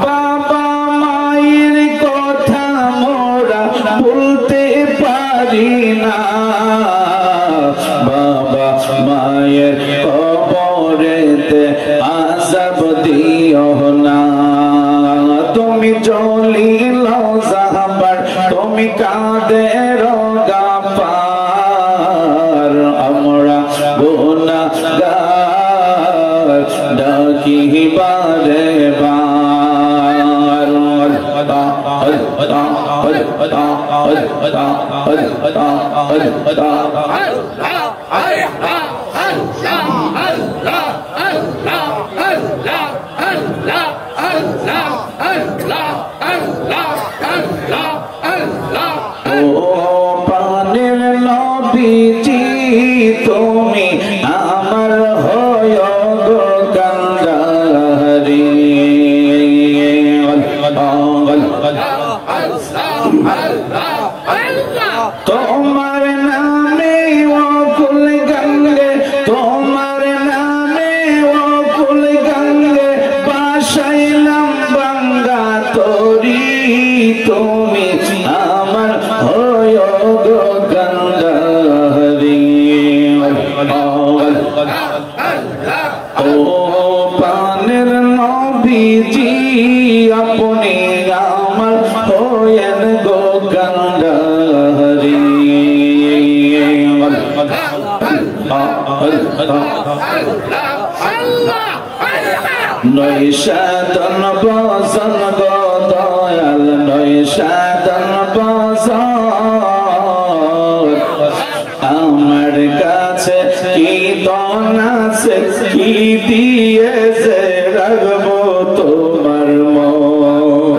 বাবা মায়ের কথা মোরা বলতে পারি না, বাবা মায়ের কবরেতে আযাব দিও না। তুমি জলিল জাহবার, তুমি কাদের গাফার, আমরা গুনাহগার ডাকি বারে বার। ও প্রাণের নবীজি তুমি আমার হয় গো কান্ডারি, তোমার নামে অকুল গঙ্গে, তোমার নামে অকুল গঙ্গে বাসাইলাম বাঙ্গা তরি, তুমি আমার হয় গো কান্ডারি। ও প্রাণের নবীজি আপনি আমার হয়েন গো কান্ডারি। নৈশাদন বসন গো দয়াল, নৈশাদন বসন আমার কাছে কি দন আছে, কি দিয়েছে রাখবো তোমার মন।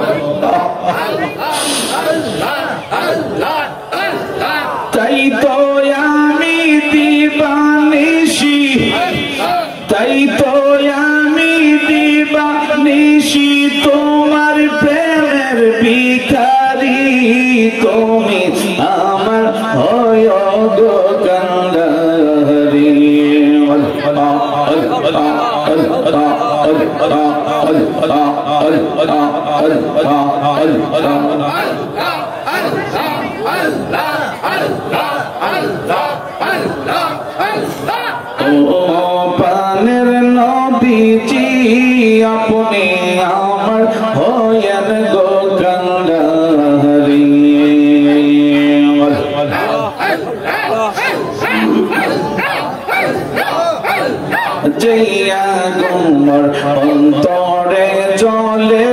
তাই তো আমি দিবানিশি, তাই তো আমি দিবানিশি তোমার প্রেমের ভিখারি, তুমি আমার হয় গো কান্ডারি। ও প্রাণের নবীজি আপনি আমার হয়েন গো কান্ডারি। জয়া গুমর অন্তরে জ্বলে,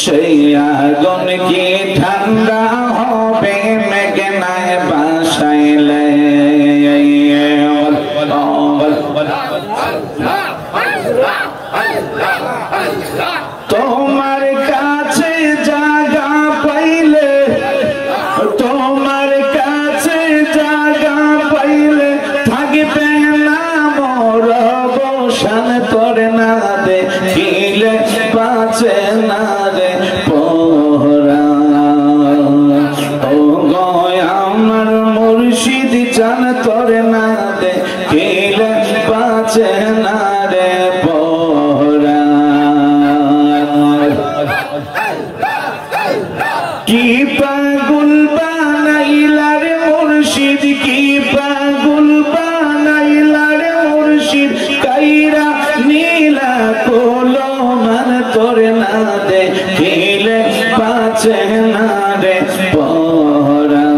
সেই আগুন কি ঠান্ডা হবে মেঘনায় বাসাইলে। তোমার কাছে জায়গা পাইলে, তোমার কাছে জায়গা পাইলে থাকবে না মোর বসান, করে না দেখিলে বাঁচে না রে পরাণ। ও গয় আমার মুর্শিদ জান, করে না দেখিলে বাঁচে না রে পরাণ। কি পাগল বানাইলা রে মুর্শিদ, কি পাগল বানাইলা রে মুর্শিদ, কাইরা নীলা কোলো মান, তোরে না দেখিলে বাঁচে না রে পরাণ।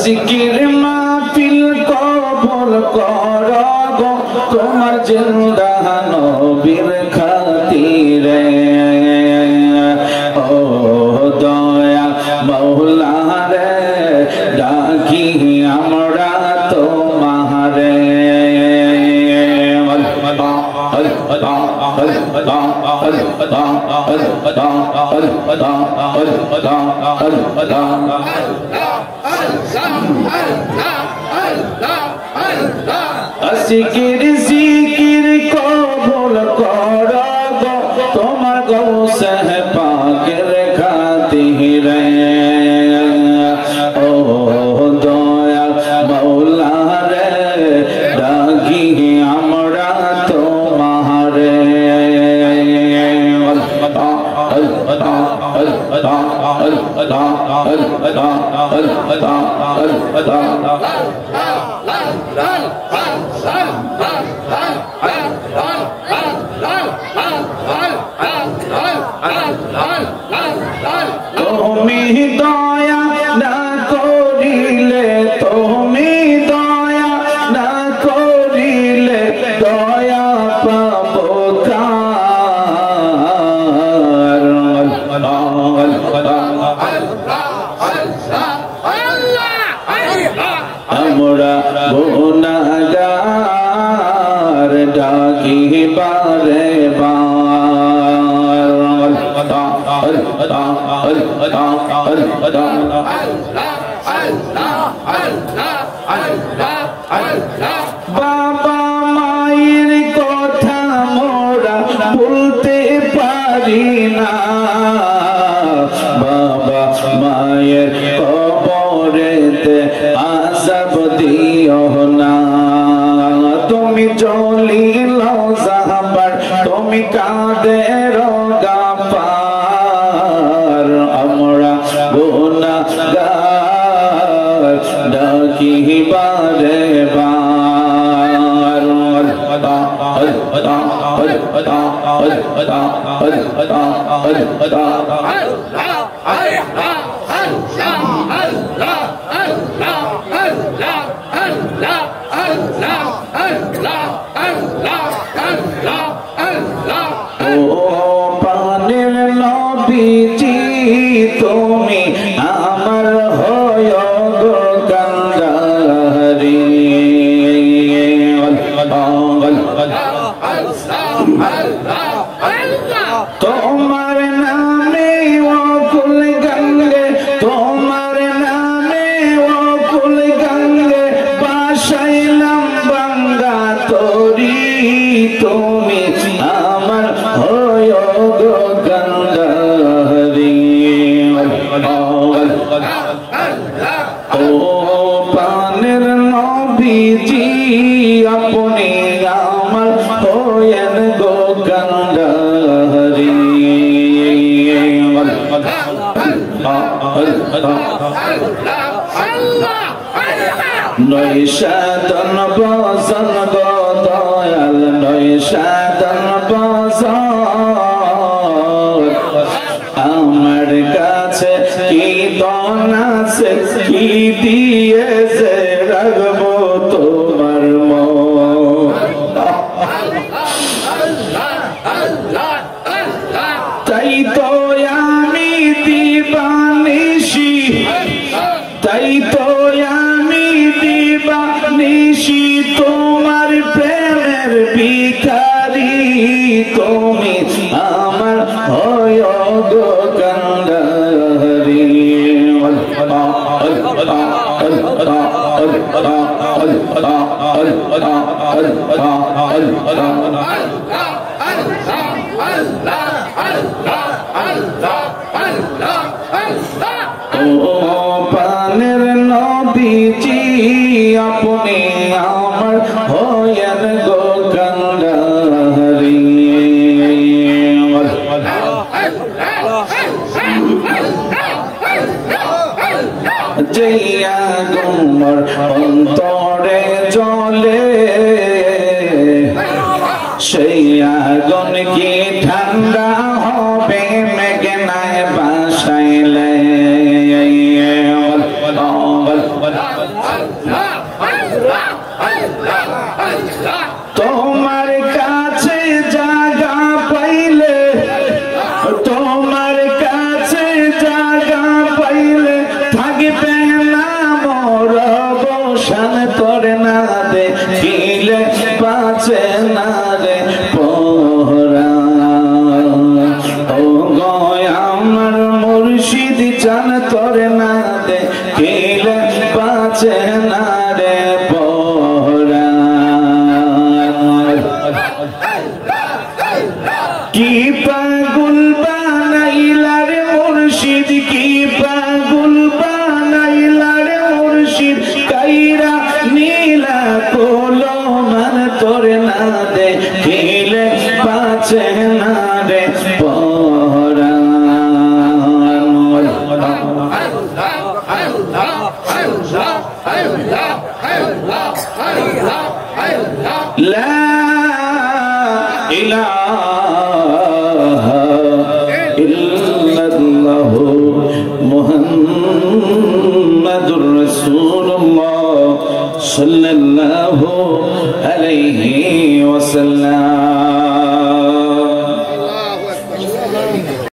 জিকির মাহফিল কবুল কর গো তোমার জিন্দা নবীর খাতিরে। ও দয়া মওলা রে ডাকি আমরা তোমারে। জিকির জিকির কবুল করো গো তোমার গৌসে পাকের খাতিরে ও দয়াল মাওলা রে ডাকি আমরা তোমারে তুমি দয়া না করিলে তুমি দয়া না করিলে দয়া পাবো কার আমরা গুনাহগার ডাকি বারে বাবা মায়ের কথা মোরা ভুলতে পারি না বাবা মায়ের কবরেতে আযাব দিও না তুমি জলিল জাহাবার তুমি কাদের গাফার আমরা গুনাহগার ডাকি বারে ও পানের নবীজি তুমি আমার হয় গো কান্দারি তোমার নামে অকুল গঙ্গে তোমার নামে অকুল গঙ্গে বাসাইলাম বাঙ্গা তরি তুমি আমার হয় গো কান্দারি ও পানের নবীজি আপনি আমার হয়েন গো কান্দারি নৈশাদন বসন গো দয়াল নৈশাদন বসন আমার কাছে কি দন আছে কি দিয়েছে রাখবো তোমার তাই তো আমি দিবানিশি তাই তো আমি দিবানিশি তোমার প্রেমের ভিখারি তুমি আমার হয় গো কান্দারি ও পানের নবীজি আপনি আমার হয়েন গো কান্দারি জয়া গুমর অন্তরে জ্বলে সেই আগুন কি ঠান্ডা হবে মেঘনায় বাসাইলে তোমার কাছে জায়গা পাইলে তোমার কাছে জায়গা পাইলে থাকবে না মোর বসান তোর না দেখি বাঁচে না রে পরাণ কি পাগল বানাইলা রে মুর্শিদ কি পাগল বানাইলা রে মুর্শিদ কাইরা নীলা কলমান তোর না দেখিলে বাঁচে না রে পরাণ লা ইলাহা ইল্লাল্লাহ মুহাম্মাদুর রাসূলুল্লাহ সাল্লাল্লাহু